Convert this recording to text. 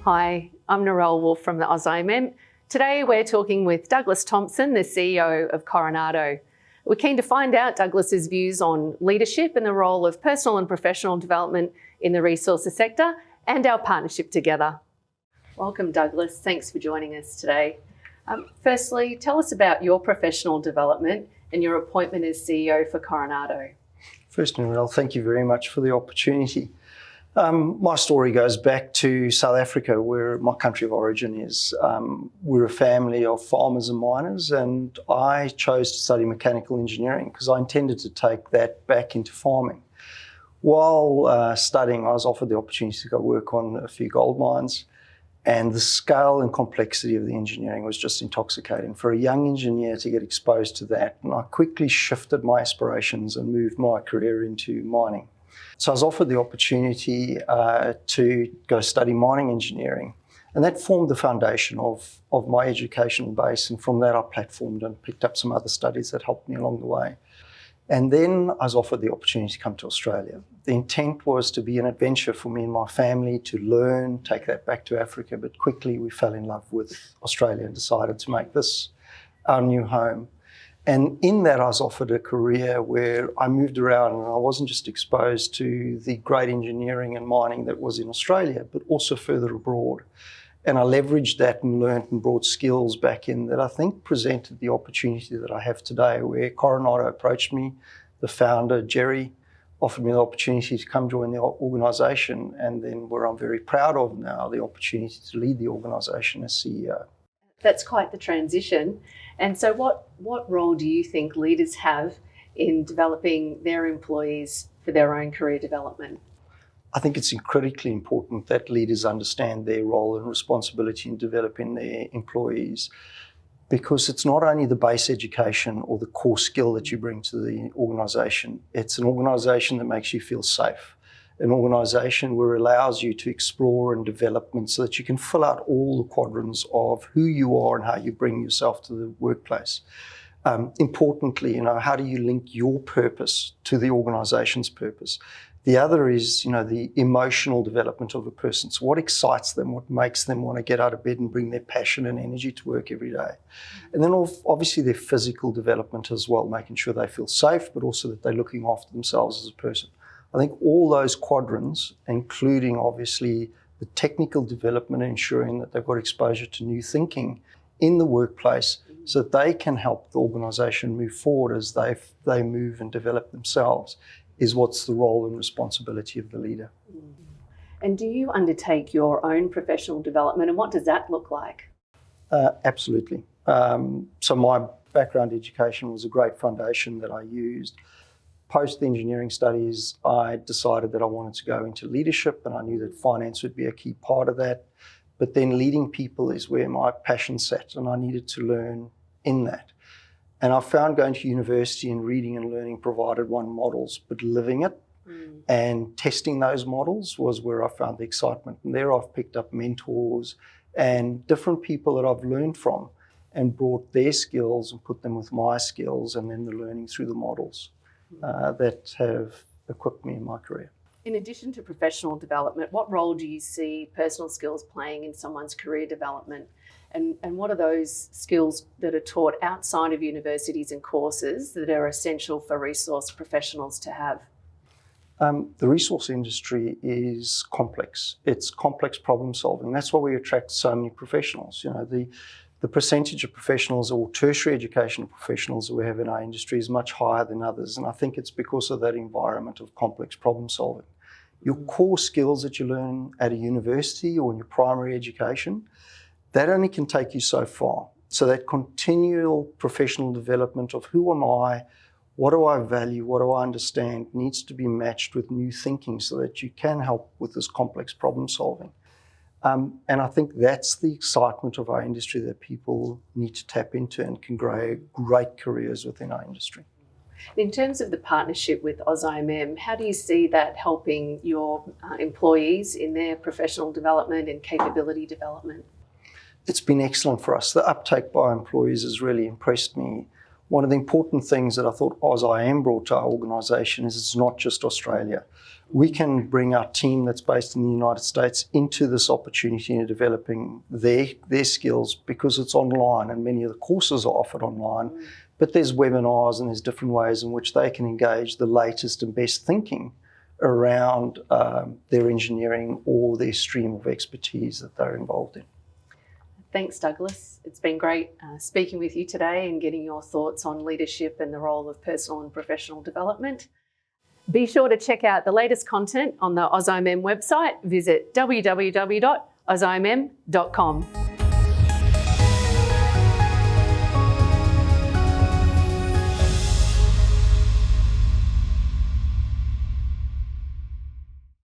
Hi, I'm Narelle Wolf from the AusIMM. Today we're talking with Douglas Thompson, the CEO of Coronado. We're keen to find out Douglas's views on leadership and the role of personal and professional development in the resources sector and our partnership together. Welcome, Douglas. Thanks for joining us today. Firstly, tell us about your professional development and your appointment as CEO for Coronado. First, Narelle, thank you very much for the opportunity. My story goes back to South Africa, where my country of origin is. We're a family of farmers and miners, and I chose to study mechanical engineering because I intended to take that back into farming. While studying, I was offered the opportunity to go work on a few gold mines, and the scale and complexity of the engineering was just intoxicating. For a young engineer to get exposed to that, and I quickly shifted my aspirations and moved my career into mining. So I was offered the opportunity to go study mining engineering, and that formed the foundation of my educational base, and from that I platformed and picked up some other studies that helped me along the way. And then I was offered the opportunity to come to Australia. The intent was to be an adventure for me and my family, to learn, take that back to Africa, but quickly we fell in love with Australia and decided to make this our new home. And in that, I was offered a career where I moved around, and I wasn't just exposed to the great engineering and mining that was in Australia, but also further abroad. And I leveraged that and learned and brought skills back in that I think presented the opportunity that I have today, where Coronado approached me. The founder, Jerry, offered me the opportunity to come join the organisation, and then where I'm very proud of now, the opportunity to lead the organisation as CEO. That's quite the transition. And so what role do you think leaders have in developing their employees for their own career development? I think it's critically important that leaders understand their role and responsibility in developing their employees, because it's not only the base education or the core skill that you bring to the organisation, it's an organisation that makes you feel safe. An organisation where it allows you to explore and development so that you can fill out all the quadrants of who you are and how you bring yourself to the workplace. Importantly, how do you link your purpose to the organisation's purpose? The other is, the emotional development of a person. So what excites them, what makes them want to get out of bed and bring their passion and energy to work every day. And then obviously their physical development as well, making sure they feel safe, but also that they're looking after themselves as a person. I think all those quadrants, including obviously the technical development, ensuring that they've got exposure to new thinking in the workplace so that they can help the organisation move forward as they move and develop themselves, is what's the role and responsibility of the leader. And do you undertake your own professional development, and what does that look like? Absolutely. So my background education was a great foundation that I used. Post the engineering studies, I decided that I wanted to go into leadership, and I knew that finance would be a key part of that. But then leading people is where my passion sat, and I needed to learn in that. And I found going to university and reading and learning provided one models, but living it and testing those models was where I found the excitement. And there I've picked up mentors and different people that I've learned from and brought their skills and put them with my skills, and then the learning through the models that have equipped me in my career. In addition to professional development, what role do you see personal skills playing in someone's career development? And what are those skills that are taught outside of universities and courses that are essential for resource professionals to have? The resource industry is complex. It's complex problem solving. That's why we attract so many professionals. The percentage of professionals or tertiary education professionals that we have in our industry is much higher than others. And I think it's because of that environment of complex problem solving. Your core skills that you learn at a university or in your primary education, that only can take you so far. So that continual professional development of who am I, what do I value, what do I understand, needs to be matched with new thinking so that you can help with this complex problem solving. And I think that's the excitement of our industry that people need to tap into and can grow great careers within our industry. In terms of the partnership with AusIMM, how do you see that helping your employees in their professional development and capability development? It's been excellent for us. The uptake by employees has really impressed me. One of the important things that I thought AusIMM brought to our organisation is it's not just Australia. We can bring our team that's based in the United States into this opportunity in developing their skills, because it's online and many of the courses are offered online, but there's webinars and there's different ways in which they can engage the latest and best thinking around their engineering or their stream of expertise that they're involved in. Thanks, Douglas. It's been great speaking with you today and getting your thoughts on leadership and the role of personal and professional development. Be sure to check out the latest content on the AusIMM website. Visit www.ausimm.com.